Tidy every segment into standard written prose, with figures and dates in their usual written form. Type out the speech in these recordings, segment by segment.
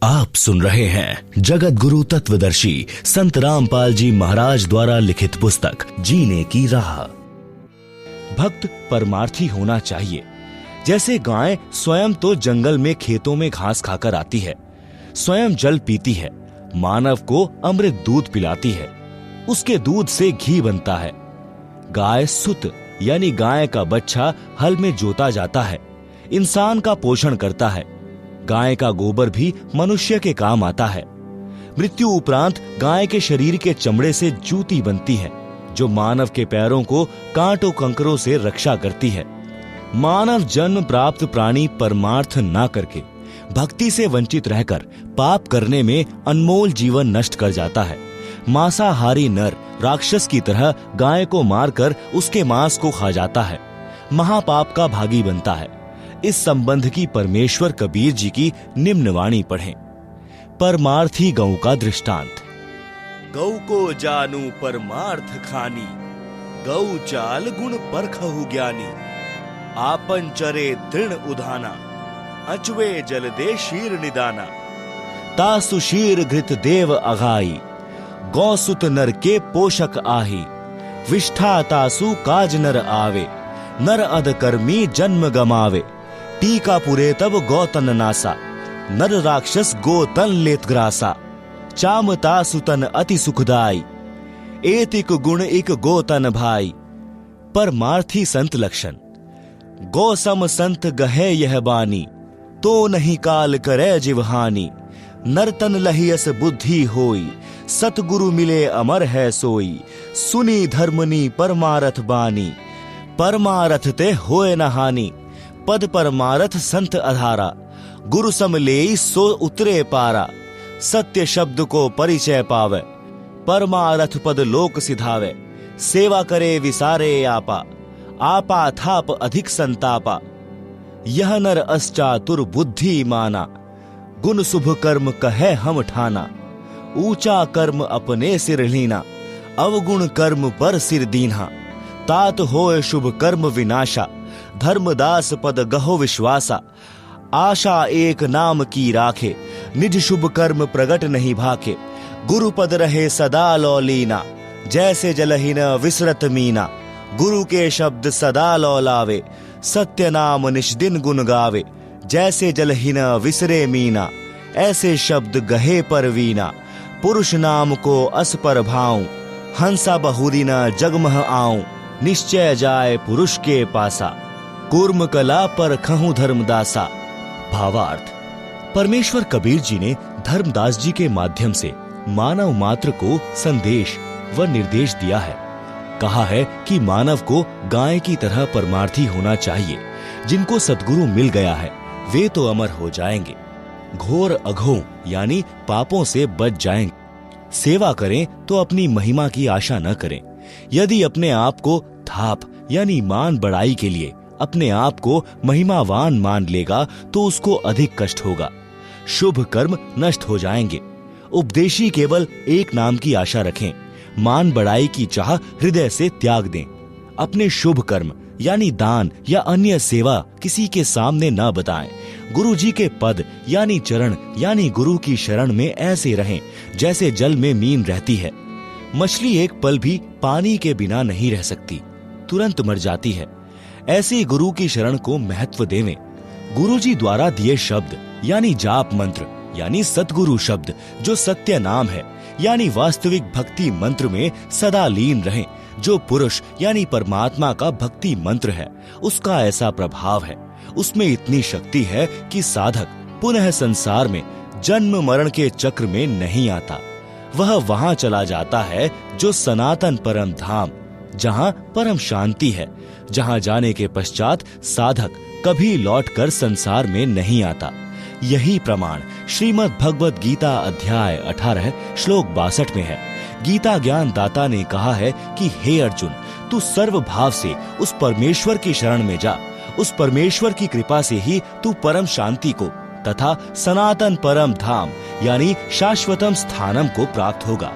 आप सुन रहे हैं जगत गुरु तत्वदर्शी संत रामपाल जी महाराज द्वारा लिखित पुस्तक जीने की राह। भक्त परमार्थी होना चाहिए। जैसे गाय स्वयं तो जंगल में खेतों में घास खाकर आती है, स्वयं जल पीती है, मानव को अमृत दूध पिलाती है, उसके दूध से घी बनता है। गाय सुत यानी गाय का बच्चा हल में जोता जाता है, इंसान का पोषण करता है। गाय का गोबर भी मनुष्य के काम आता है। मृत्यु उपरांत गाय के शरीर के चमड़े से जूती बनती है, जो मानव के पैरों को कांटों कंकरों से रक्षा करती है। मानव जन्म प्राप्त प्राणी परमार्थ ना करके भक्ति से वंचित रहकर पाप करने में अनमोल जीवन नष्ट कर जाता है। मांसाहारी नर राक्षस की तरह गाय को मारकर उसके मांस को खा जाता है, महापाप का भागी बनता है। इस संबंध की परमेश्वर कबीर जी की निम्न वाणी पढ़ें। परमार्थी गौ का दृष्टांत। गौ को जानू परमार्थ खानी, गौ चाल गुण परखहु ज्ञानी। आपन चरे दृढ़ उधाना, अचवे जल दे शीर निदाना। तासु शीर घृत देव अघाई, गौ सुत नर के पोषक आही। विष्ठा तासु काज नर आवे, नर अध कर्मी जन्म गमावे। टीका पुरे तब गौतन नासा, नर राक्षस गोतन लेत ग्रासा। चामता सुतन अति सुखदाई, एतिक गुण इक गोतन भाई। परमार्थी संत लक्षण। गौ सम संत गहे यह बानी, तो नहीं काल करे जिवहानी। नरतन लहियस बुद्धि होई, सतगुरु मिले अमर है सोई। सुनी धर्मनी परमारथ बानी, परमारथ ते होए न हानि। पद परमारथ संत अधारा, गुरु सम लेई सो उतरे पारा। सत्य शब्द को परिचय पावे, परमारथ पद लोक सिधावे। सेवा करे विसारे आपा, आपा थाप अधिक संतापा। यह नर असचातुर बुद्धि माना, गुण शुभ कर्म कहे हम ठाना। ऊंचा कर्म अपने सिर लीना, अवगुण कर्म पर सिर दीन्हा। तात होए शुभ कर्म विनाशा, धर्मदास पद गहो विश्वासा। आशा एक नाम की राखे, निज शुभ कर्म प्रगट नहीं भाखे। गुरु पद रहे सदा लौलीना, जैसे जलहीन विसरत मीना। गुरु के शब्द सदा लौलावे, सत्य नाम निष्दिन गुण गावे। जैसे जलहीन विसरे मीना, ऐसे शब्द गहे पर वीना। पुरुष नाम को अस पर भाऊं, हंसा बहुरी न जगमह आऊं। निश्चय जाए पुरुष के पासा, कूर्म कला पर खहूं धर्मदासा। भावार्थ। परमेश्वर कबीर जी ने धर्मदास जी के माध्यम से मानव मात्र को संदेश व निर्देश दिया है। कहा है कि मानव को गाय की तरह परमार्थी होना चाहिए। जिनको सद्गुरु मिल गया है वे तो अमर हो जाएंगे, घोर अघों यानी पापों से बच जाएंगे। सेवा करें तो अपनी महिमा की आशा न करें। यदि अपने आप को थाप यानी मान बढ़ाई के लिए अपने आप को महिमावान मान लेगा तो उसको अधिक कष्ट होगा। शुभ कर्म नष्ट हो जाएंगे। उपदेशी केवल एक नाम की आशा रखें। मान बढ़ाई की चाह हृदय से त्याग दें। अपने शुभ कर्म यानी दान या अन्य सेवा किसी के सामने न बताएं। गुरु जी के पद यानी चरण यानी गुरु की शरण में ऐसे रहें जैसे जल में मीन रहती है। मछली एक पल भी पानी के बिना नहीं रह सकती, तुरंत मर जाती है। ऐसे गुरु की शरण को महत्व देवें। गुरु जी द्वारा दिए शब्द यानी जाप मंत्र यानी सतगुरु शब्द जो सत्य नाम है यानी वास्तविक भक्ति मंत्र में सदा लीन रहें। जो पुरुष यानी परमात्मा का भक्ति मंत्र है उसका ऐसा प्रभाव है, उसमें इतनी शक्ति है कि साधक पुनः संसार में जन्म मरण के चक्र में नहीं आता। वह वहां चला जाता है जो सनातन परम धाम, जहां परम शांति है, जहां जाने के पश्चात साधक कभी लौटकर संसार में नहीं आता। यही प्रमाण श्रीमद् भगवद गीता अध्याय 18 श्लोक 62 में है। गीता ज्ञान दाता ने कहा है कि हे अर्जुन, तू सर्व भाव से उस परमेश्वर की शरण में जा। उस परमेश्वर की कृपा से ही तू परम शांति को तथा सनातन परम धाम यानी शाश्वतम स्थानम को प्राप्त होगा।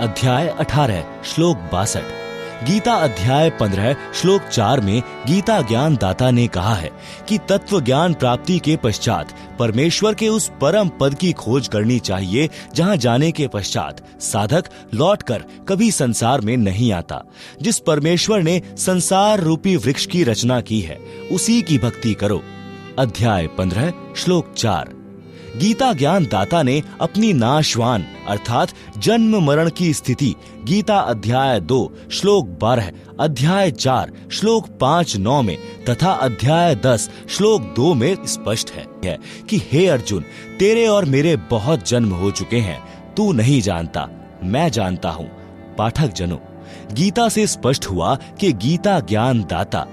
अध्याय 18 श्लोक 62। गीता अध्याय 15 श्लोक 4 में गीता ज्ञान दाता ने कहा है कि तत्व ज्ञान प्राप्ति के पश्चात परमेश्वर के उस परम पद की खोज करनी चाहिए जहां जाने के पश्चात साधक लौटकर कभी संसार में नहीं आता। जिस परमेश्वर ने संसार रूपी वृक्ष की रचना की है उसी की भक्ति करो। अध्याय 15 श्लोक 4। गीता ज्ञान दाता ने अपनी नाशवान अर्थात जन्म मरण की स्थिति गीता अध्याय 2 श्लोक 12, अध्याय 4 श्लोक 5-9 में तथा अध्याय 10 श्लोक 2 में स्पष्ट है कि हे अर्जुन, तेरे और मेरे बहुत जन्म हो चुके हैं, तू नहीं जानता, मैं जानता हूँ। पाठक जनों, गीता से स्पष्ट हुआ कि गीता ज्ञान दाता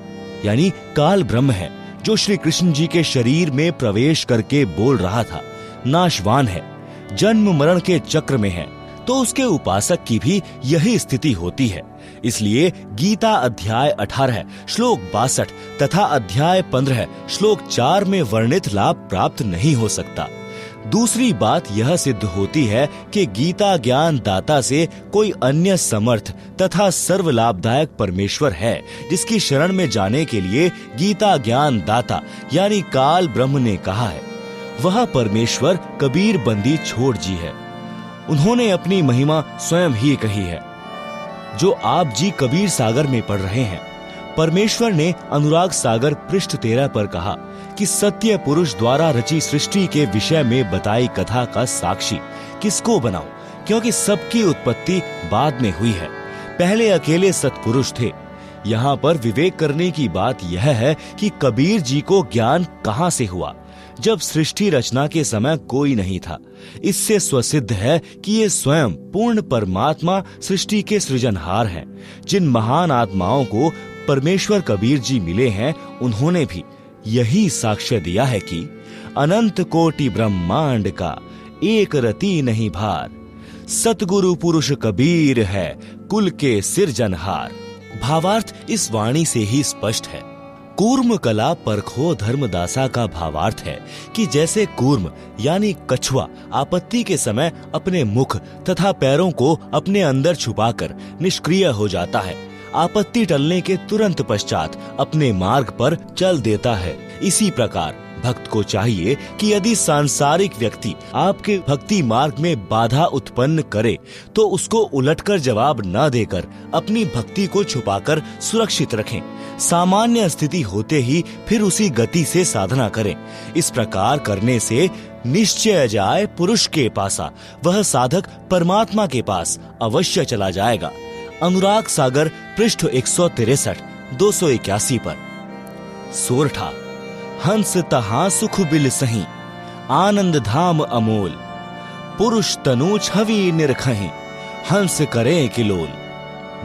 यानी काल ब्रह्म है जो श्री कृष्ण जी के शरीर में प्रवेश करके बोल रहा था, नाशवान है, जन्म मरण के चक्र में है, तो उसके उपासक की भी यही स्थिति होती है। इसलिए गीता अध्याय 18 श्लोक 62 तथा अध्याय 15 श्लोक 4 में वर्णित लाभ प्राप्त नहीं हो सकता। दूसरी बात यह सिद्ध होती है कि गीता ज्ञान दाता से कोई अन्य समर्थ तथा सर्व लाभदायक परमेश्वर है जिसकी शरण में जाने के लिए गीता ज्ञान दाता यानी काल ब्रह्म ने कहा है। वह परमेश्वर कबीर बंदी छोड़ जी है। उन्होंने अपनी महिमा स्वयं ही कही है जो आप जी कबीर सागर में पढ़ रहे हैं। परमेश्वर ने अनुराग सागर पृष्ठ 13 पर कहा कि सत्य पुरुष द्वारा रची सृष्टि के विषय में बताई कथा का साक्षी किसको बनाऊं, क्योंकि सबकी उत्पत्ति बाद में हुई है, पहले अकेले सत्पुरुष थे। यहाँ पर विवेक करने की बात यह है कि कबीर जी को ज्ञान कहाँ से हुआ, जब सृष्टि रचना के समय कोई नहीं था। इससे स्वसिद्ध है कि ये स्वयं पूर्ण परमात्मा सृष्टि के सृजनहार हैं। जिन महान आत्माओं को परमेश्वर कबीर जी मिले हैं उन्होंने भी यही साक्ष्य दिया है कि अनंत कोटि ब्रह्मांड का एक रति नहीं भार, सतगुरु पुरुष कबीर है कुल के सिरजनहार। भावार्थ इस वाणी से ही स्पष्ट है। कूर्म कला परखो धर्मदासा का भावार्थ है कि जैसे कूर्म यानी कछुआ आपत्ति के समय अपने मुख तथा पैरों को अपने अंदर छुपाकर निष्क्रिय हो जाता है, आपत्ति टलने के तुरंत पश्चात अपने मार्ग पर चल देता है, इसी प्रकार भक्त को चाहिए कि यदि सांसारिक व्यक्ति आपके भक्ति मार्ग में बाधा उत्पन्न करे तो उसको उलटकर जवाब न देकर अपनी भक्ति को छुपाकर सुरक्षित रखें। सामान्य स्थिति होते ही फिर उसी गति से साधना करें। इस प्रकार करने से निश्चय जाए पुरुष के पासा, वह साधक परमात्मा के पास अवश्य चला जाएगा। अनुराग सागर पृष्ठ 163 281 पर। सोरठा हंस तहां सुख बिल सही, आनंद धाम अमोल, पुरुष तनु छवि निरखहीं, हंस करें किलोल।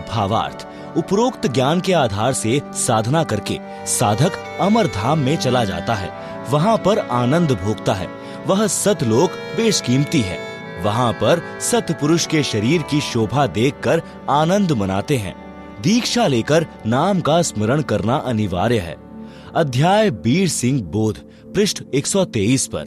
भावार्थ उपरोक्त ज्ञान के आधार से साधना करके साधक अमर धाम में चला जाता है, वहां पर आनंद भोगता है। वह सतलोक बेशकीमती है, वहां पर सतपुरुष के शरीर की शोभा देखकर आनंद मनाते हैं। दीक्षा लेकर नाम का स्मरण करना अनिवार्य है। अध्याय बीर सिंह बोध पृष्ठ 123 पर।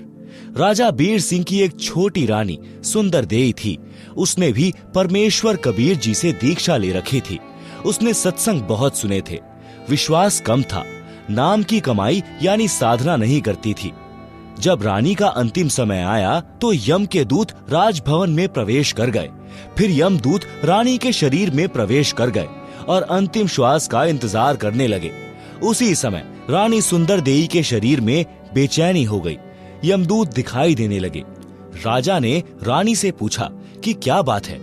राजा बीर सिंह की एक छोटी रानी सुंदर देई थी। उसने भी परमेश्वर कबीर जी से दीक्षा ले रखी थी। उसने सत्संग बहुत सुने थे, विश्वास कम था, नाम की कमाई यानी साधना नहीं करती थी। जब रानी का अंतिम समय आया तो यम के दूत राजभवन में प्रवेश कर गए। फिर यम दूत रानी के शरीर में प्रवेश कर गए और अंतिम श्वास का इंतजार करने लगे। उसी समय रानी सुंदर देई के शरीर में बेचैनी हो गई। यमदूत दिखाई देने लगे। राजा ने रानी से पूछा कि क्या बात है।